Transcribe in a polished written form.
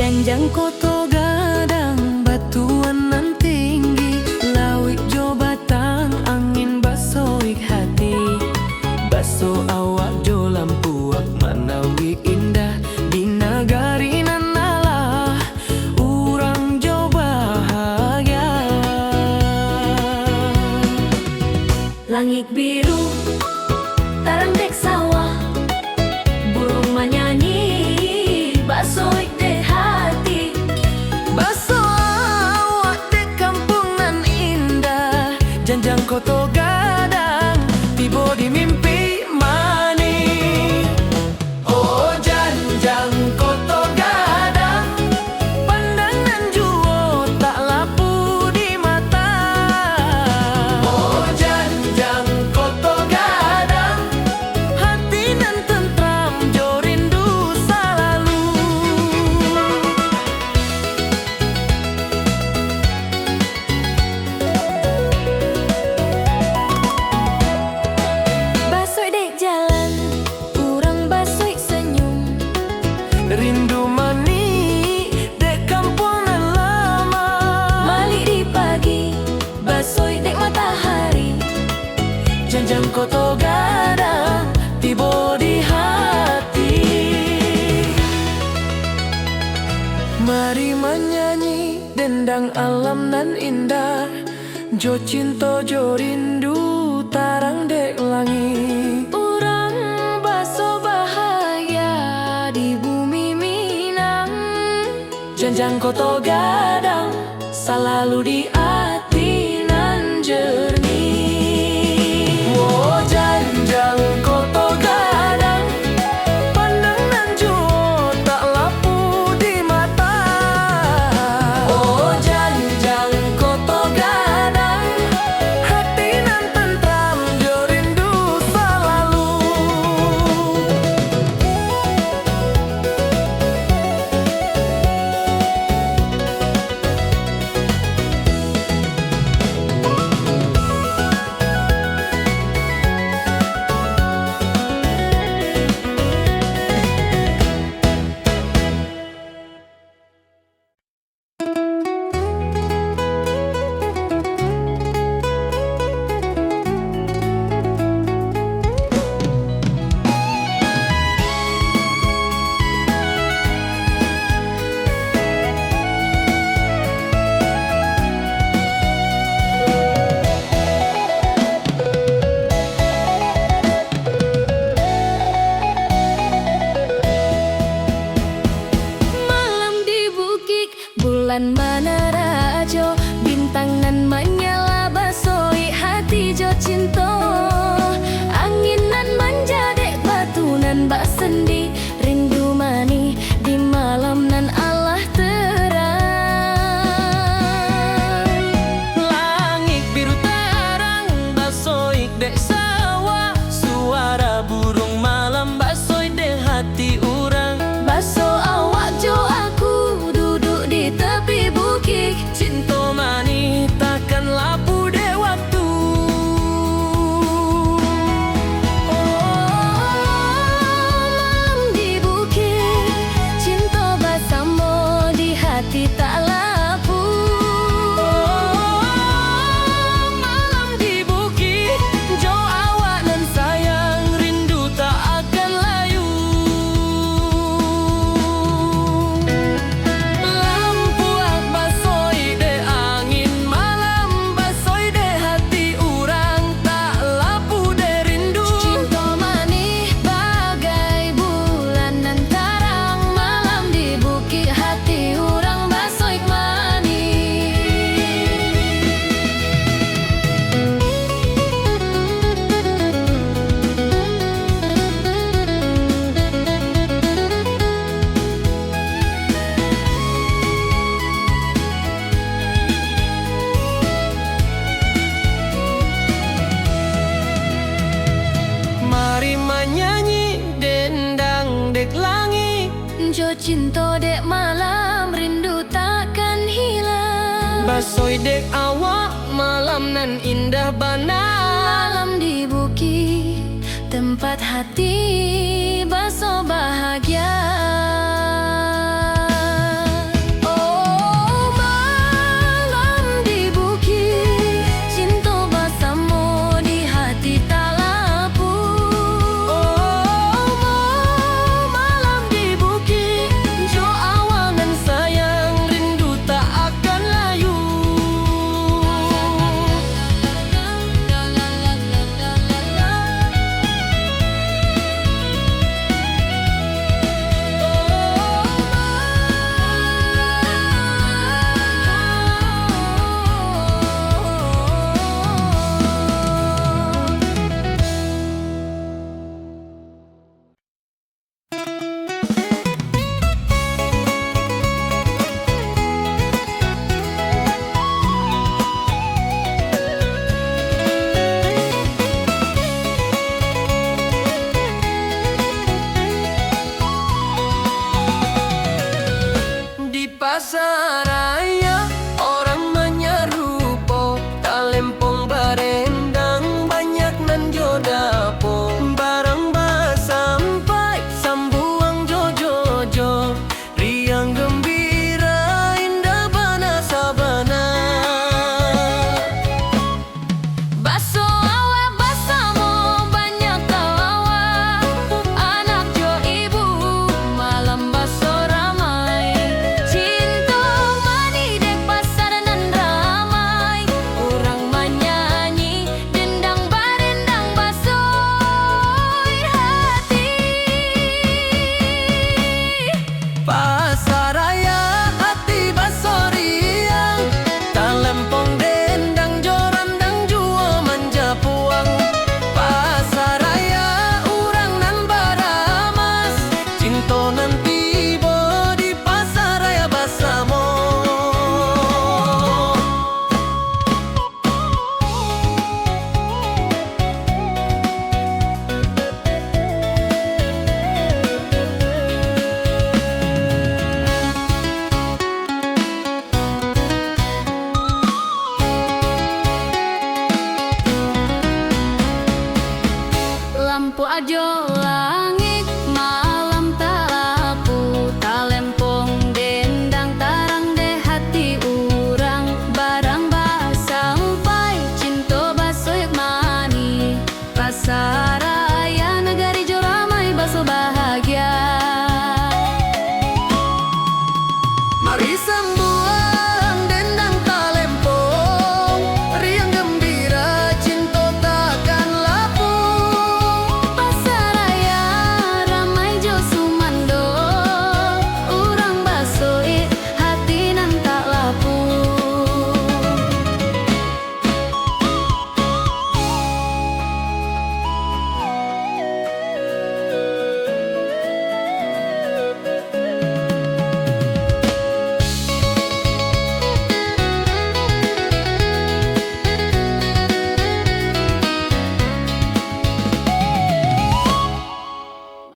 Janjang koto gadang batuan nan tinggi, lawik jo batang angin basoik hati. Baso awak jo lampuak manawi indah di nagari nan alah urang jo bahagia. Langit biru tarang dek sawah, burung menyanyi basoik dek hati. Baso awak dek kampung nan indah, janjang koto gadang tiba di mimpi mani. Oh janjang koto gadang, pandangan juo tak lapu di mata. Oh janjang koto gadang, hati nan tentram jo rindu selalu. Basoik dek jalan, urang basoik senyum, rindu mani dek kampung nan lama. Malik di pagi, basoik dek matahari, janjang koto gadang tiba di hati. Mari menyanyi dendang alam nan indah, jo cinta jo rindu tarang dek langit. Urang baso bahagia di bumi Minang, janjang koto gadang selalu di hati nan jernih. Oh janjang koto gadang, pandangan juo tak lapu di mata. Oh janjang koto gadang, hati nan tentram jo rindu selalu. Malam di bukit, bulan mana rajo, bintang nan menyala basoik hati jo cinta. Angin nan manja dek batu nan bak sendi, rindu mani di malam nan Allah terang. Langit biru tarang basoik dek sawah, suara burung malam basoik dek hati urang. Baso awak jo aku duduk di tepi bukit, cinta mani takkan lapu dek waktu. Oh malam di bukit, cinta bersama di hati tak lapu. Oh malam di bukit, jo awak nan sayang rindu tak akan layu. Lampuak basoik dek angin malam, basoik dek hati urang tak lapu dek rindu. Cinta mani bagai bulan nan tarang, malam di bukit hati urang basoik mani. Mari menyanyi dendang dek langit, jo cinta dek malam rindu takkan hilang. Basoik dek awak malam nan indah bana. Malam di bukit tempat hati baso bahagia. pasaraya.